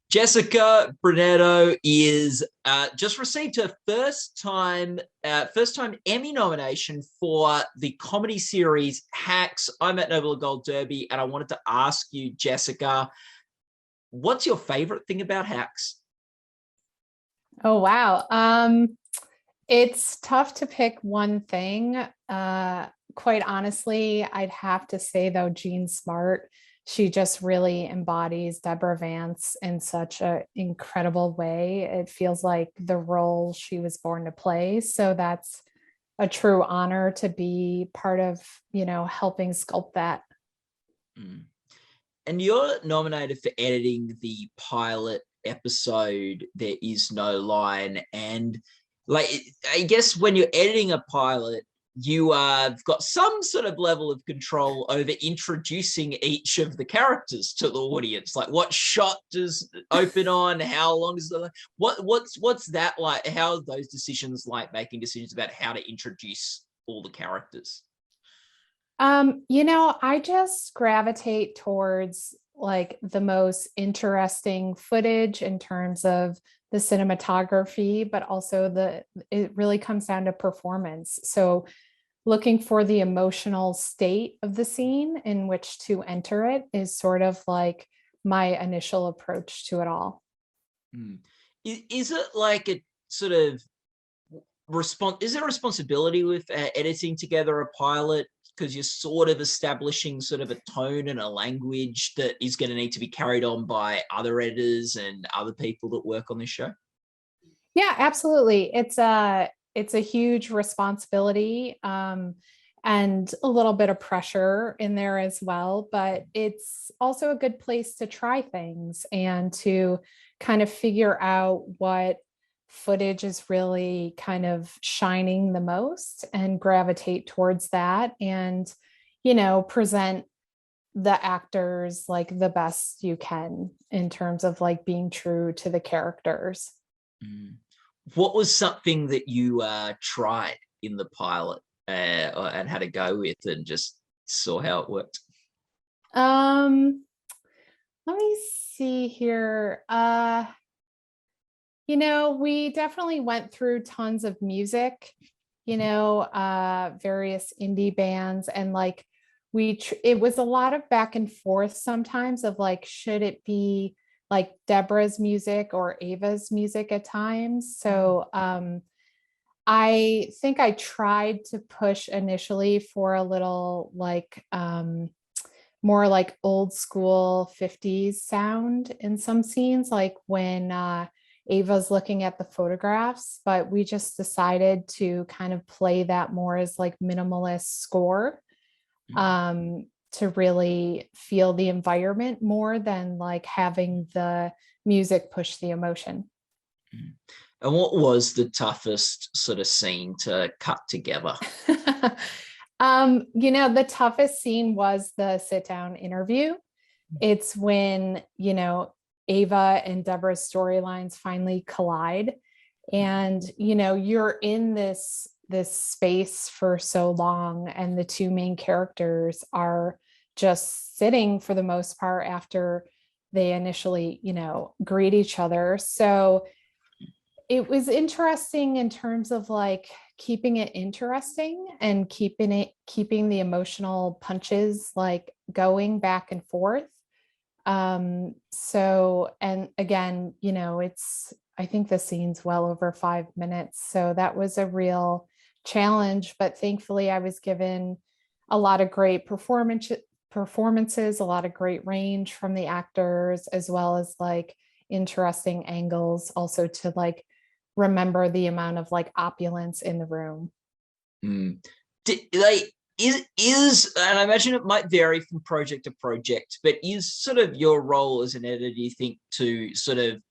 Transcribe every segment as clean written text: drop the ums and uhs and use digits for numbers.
Jessica Brunetto is just received her first time Emmy nomination for the comedy series Hacks. I'm at Noble Gold Derby, and I wanted to ask you, Jessica, what's your favorite thing about Hacks? Oh, wow. It's tough to pick one thing. Quite honestly, I'd have to say though, Jean Smart, she just really embodies Deborah Vance in such an incredible way. It feels like the role she was born to play. So that's a true honor to be part of, helping sculpt that. Mm. And you're nominated for editing the pilot episode There Is No Line. And like, I guess when you're editing a pilot, you have got some sort of level of control over introducing each of the characters to the audience. Like, what shot does open on? How long is the what's that like? How are those decisions like, making decisions about how to introduce all the characters? I just gravitate towards like the most interesting footage in terms of the cinematography, but also it really comes down to performance. So looking for the emotional state of the scene in which to enter it is sort of like my initial approach to it all. Hmm. Is it like a sort of is there a responsibility with editing together a pilot, because you're sort of establishing sort of a tone and a language that is going to need to be carried on by other editors and other people that work on this show? Yeah, absolutely. It's a huge responsibility, and a little bit of pressure in there as well, but it's also a good place to try things and to kind of figure out what footage is really kind of shining the most and gravitate towards that and present the actors like the best you can in terms of like being true to the characters. Mm. What was something that you tried in the pilot and had to go with and just saw how it worked? Um, Let me see here. We definitely went through tons of music, various indie bands, and like it was a lot of back and forth sometimes of like, should it be like Deborah's music or Ava's music at times? So I think I tried to push initially for a little like more like old school 50s sound in some scenes, like when Ava's looking at the photographs, but we just decided to kind of play that more as like minimalist score, to really feel the environment more than like having the music push the emotion. Mm. And what was the toughest sort of scene to cut together? The toughest scene was the sit down interview. It's when, Ava and Deborah's storylines finally collide. And, you're in this space for so long, and the two main characters are just sitting for the most part after they initially, greet each other. So it was interesting in terms of like keeping it interesting and keeping the emotional punches like going back and forth. And again, I think the scene's well over 5 minutes, so that was a real challenge, but thankfully I was given a lot of great performances, a lot of great range from the actors, as well as like interesting angles also to like remember the amount of like opulence in the room. Mm. Like, and I imagine it might vary from project to project, but is sort of your role as an editor, do you think, to sort of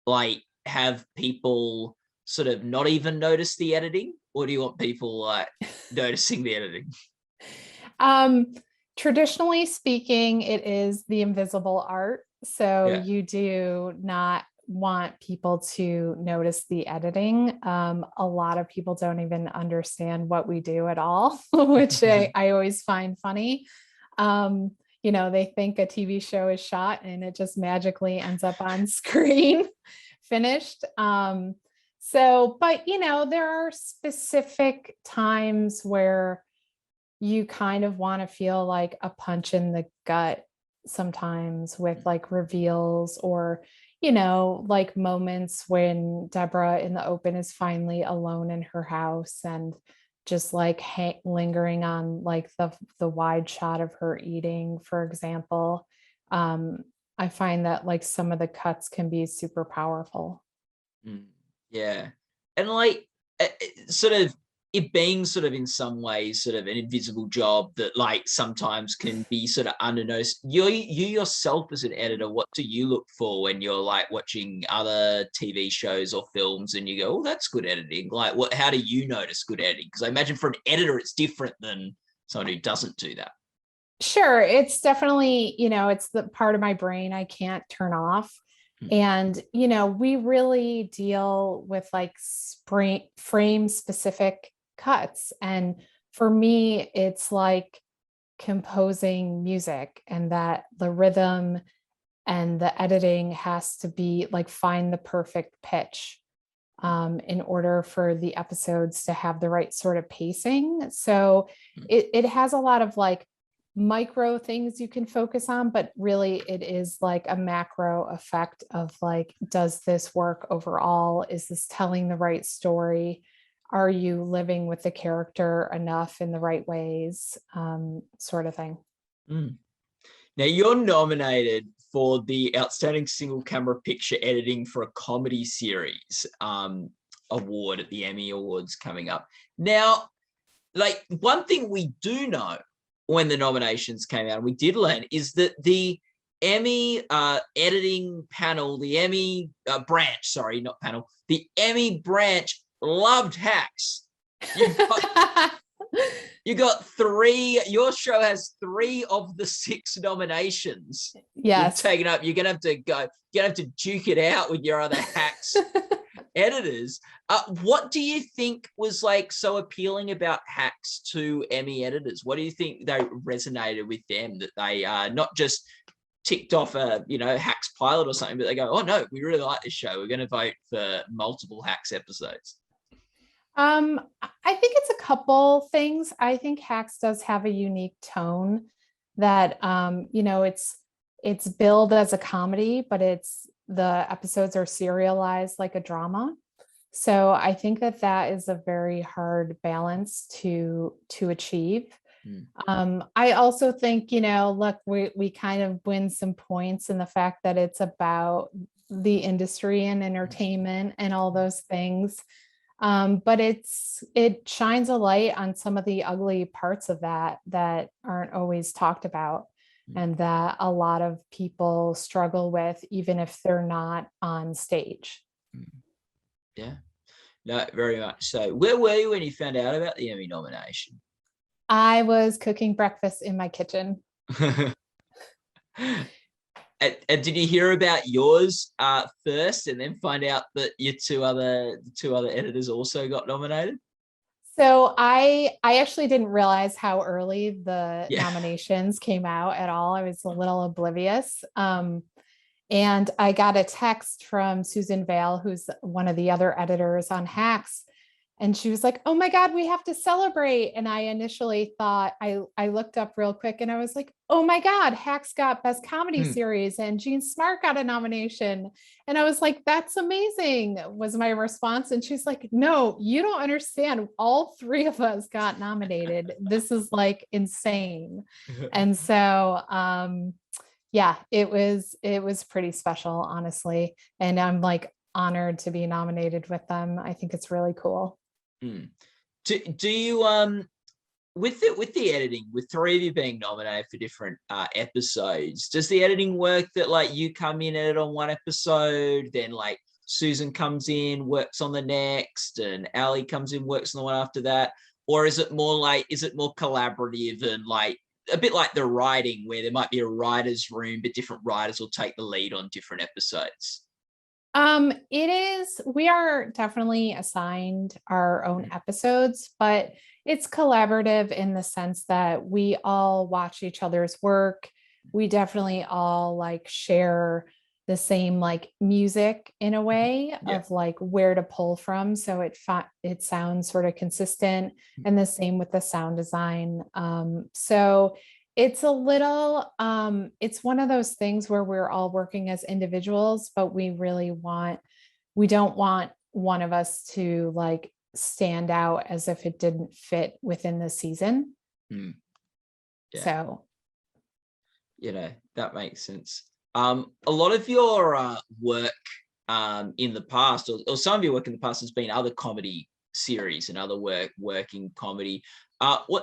like have people sort of not even notice the editing, or do you want people like noticing the editing? Um, Traditionally speaking, it is the invisible art. So Yeah. you do not want people to notice the editing. A lot of people don't even understand what we do at all, which I always find funny. Um, they think a TV show is shot and it just magically ends up on screen finished. But there are specific times where you kind of want to feel like a punch in the gut sometimes with like reveals or like moments when Deborah in the open is finally alone in her house and just like lingering on like the wide shot of her eating, for example. I find that like some of the cuts can be super powerful. Yeah. And like sort of it being sort of in some ways sort of an invisible job that like sometimes can be sort of unnoticed. You yourself as an editor, what do you look for when you're like watching other TV shows or films and you go, oh, that's good editing? Like how do you notice good editing? Because I imagine for an editor, it's different than someone who doesn't do that. Sure. It's definitely, it's the part of my brain I can't turn off. And, we really deal with like frame specific cuts. And for me, it's like composing music and that the rhythm and the editing has to be like find the perfect pitch in order for the episodes to have the right sort of pacing. So it has a lot of like micro things you can focus on, but really it is like a macro effect of like, does this work overall? Is this telling the right story? Are you living with the character enough in the right ways? Sort of thing. Now you're nominated for the Outstanding Single Camera Picture Editing for a Comedy Series award at the Emmy Awards coming up. Now, like one thing we do know when the nominations came out, and we did learn, is that the Emmy editing panel, the Emmy branch, sorry, not panel, the Emmy branch loved Hacks. You got 3, your show has 3 of the 6 nominations. Yes. You've taken up, you're gonna have to duke it out with your other Hacks editors. What do you think was like so appealing about Hacks to Emmy editors? What do you think they resonated with them, that they not just ticked off a Hacks pilot or something, but they go, oh no, we really like this show, we're going to vote for multiple Hacks episodes? I think it's a couple things. I think Hacks does have a unique tone that it's billed as a comedy, but the episodes are serialized like a drama. So I think that is a very hard balance to achieve. I also think, look, we kind of win some points in the fact that it's about the industry and entertainment and all those things. But it shines a light on some of the ugly parts of that aren't always talked about and that a lot of people struggle with, even if they're not on stage. Yeah, no, very much so. Where were you when you found out about the Emmy nomination? I was cooking breakfast in my kitchen. And did you hear about yours first and then find out that your two other editors also got nominated? So I actually didn't realize how early the nominations came out at all. I was a little oblivious. And I got a text from Susan Vale, who's one of the other editors on Hacks. And she was like, oh my God, we have to celebrate. And I initially thought, I looked up real quick and I was like, oh my God, Hacks got Best Comedy Series and Jean Smart got a nomination. And I was like, that's amazing, was my response. And she's like, no, you don't understand. All 3 of us got nominated. This is like insane. And so, yeah, it was pretty special, honestly. And I'm like honored to be nominated with them. I think it's really cool. Do you with the editing, with 3 of you being nominated for different episodes, does the editing work that like you come in, edit on one episode, then like Susan comes in, works on the next, and Ali comes in, works on the one after that? Or is it more collaborative and like a bit like the writing, where there might be a writer's room, but different writers will take the lead on different episodes? We are definitely assigned our own episodes, but it's collaborative in the sense that we all watch each other's work. we definitely all like share the same like music in a way Yeah. of like where to pull from, so it sounds sort of consistent, and the same with the sound design. So it's a little it's one of those things where we're all working as individuals, but we don't want one of us to like stand out as if it didn't fit within the season. Mm. Yeah. So That makes sense. A lot of your work in the past, or some of your work in the past, has been other comedy series and other working comedy.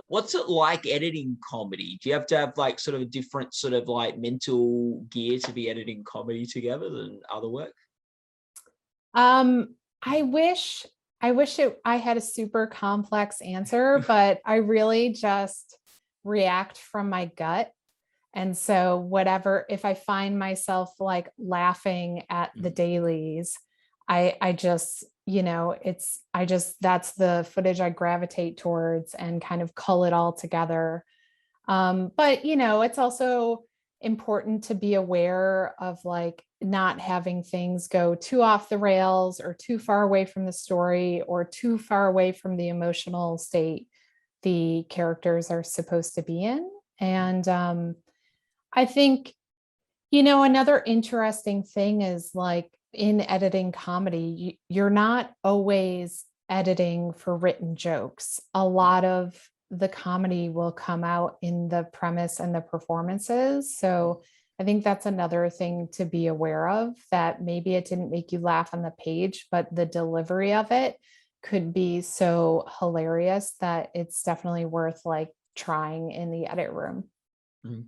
What's it like editing comedy? Do you have to have like sort of a different sort of like mental gear to be editing comedy together than other work? um I had a super complex answer, but I really just react from my gut. And so whatever, if I find myself like laughing at the dailies, I just, that's the footage I gravitate towards and kind of cull it all together. But it's also important to be aware of like not having things go too off the rails or too far away from the story or too far away from the emotional state the characters are supposed to be in. And I think, another interesting thing is like in editing comedy, you're not always editing for written jokes. A lot of the comedy will come out in the premise and the performances. So I think that's another thing to be aware of, that maybe it didn't make you laugh on the page, but the delivery of it could be so hilarious that it's definitely worth like trying in the edit room. Mhm.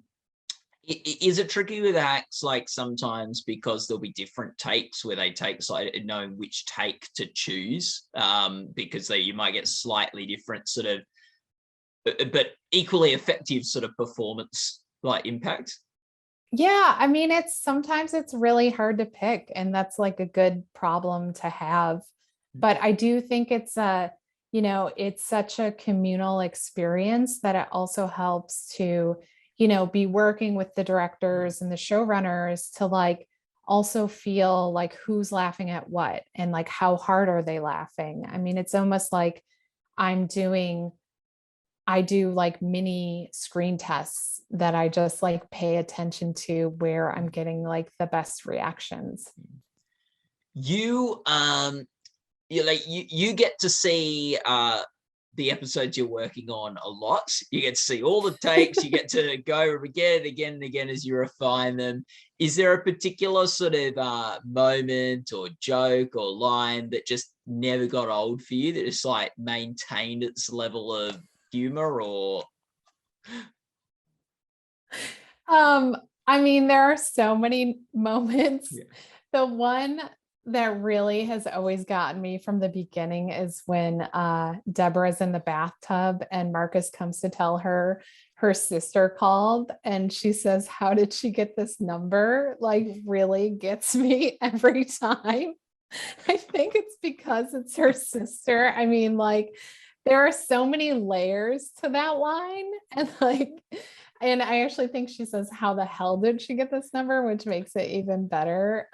Is it tricky with acts like sometimes because there'll be different takes where they take slightly knowing which take to choose, because you might get slightly different sort of but equally effective sort of performance like impact? Yeah, I mean, it's really hard to pick, and that's like a good problem to have. But I do think it's such a communal experience that it also helps to, be working with the directors and the showrunners to like also feel like who's laughing at what and like how hard are they laughing. I mean, it's almost like I'm doing I do like mini screen tests that I just like pay attention to where I'm getting like the best reactions. You you get to see the episodes you're working on a lot. You get to see all the takes. You get to go again and again and again as you refine them. Is there a particular sort of moment or joke or line that just never got old for you, that just like maintained its level of humor? Or Um, I mean, there are so many moments. yeah. The one that really has always gotten me from the beginning is when Deborah's in the bathtub and Marcus comes to tell her sister called, and she says, "How did she get this number?" Like really gets me every time. I think it's because it's her sister. I mean, like, there are so many layers to that line. And I actually think she says, "How the hell did she get this number?" Which makes it even better.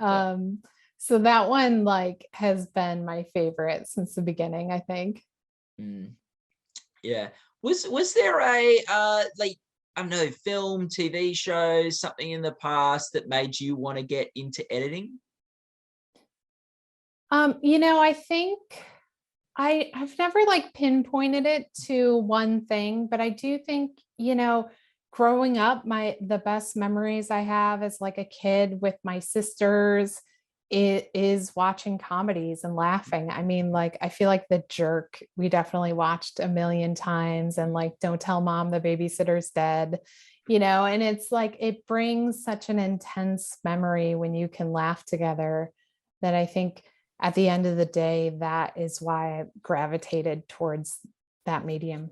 So that one like has been my favorite since the beginning, I think. Mm, yeah. Was there a like, I don't know, film, TV show, something in the past that made you want to get into editing? I think I've never like pinpointed it to one thing, but I do think, growing up, the best memories I have as like a kid with my sisters is watching comedies and laughing. I mean, like I feel like The Jerk, we definitely watched a million times, and like Don't Tell Mom the Babysitter's Dead, and it's like it brings such an intense memory when you can laugh together, that I think at the end of the day, that is why I gravitated towards that medium.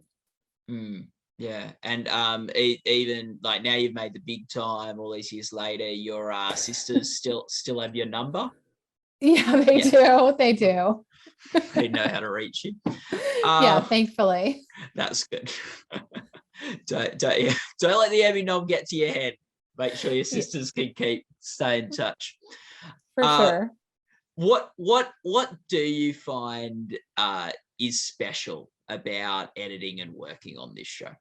Mm, yeah. And even like now you've made the big time, all these years later, your sisters still have your number? Yeah, they Yeah. do. They do. They know how to reach you. Yeah, um thankfully. that's good. Don't let the Emmy nom get to your head. Make sure your sisters can stay in touch. For sure. What do you find is special about editing and working on this show?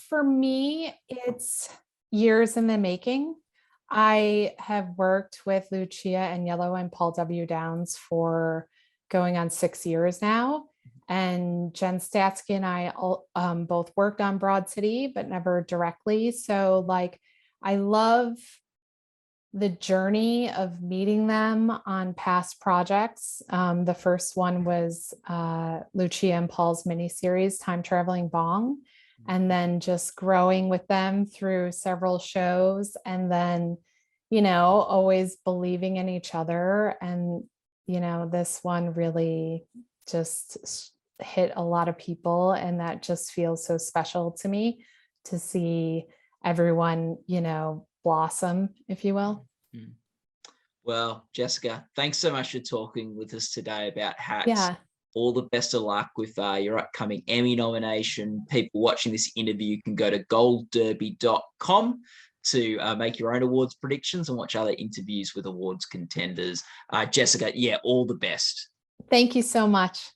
For me, it's years in the making. I have worked with Lucia Agnello and Paul W. Downs for going on 6 years now. And Jen Statsky and I both worked on Broad City, but never directly. So I love the journey of meeting them on past projects. The first one was Lucia and Paul's miniseries, Time Traveling Bong, and then just growing with them through several shows, and then, always believing in each other. And, this one really just hit a lot of people, and that just feels so special to me to see everyone, blossom, if you will. Well, Jessica, thanks so much for talking with us today about Hacks. Yeah. All the best of luck with your upcoming Emmy nomination. People watching this interview can go to goldderby.com to make your own awards predictions and watch other interviews with awards contenders. Jessica, all the best. Thank you so much.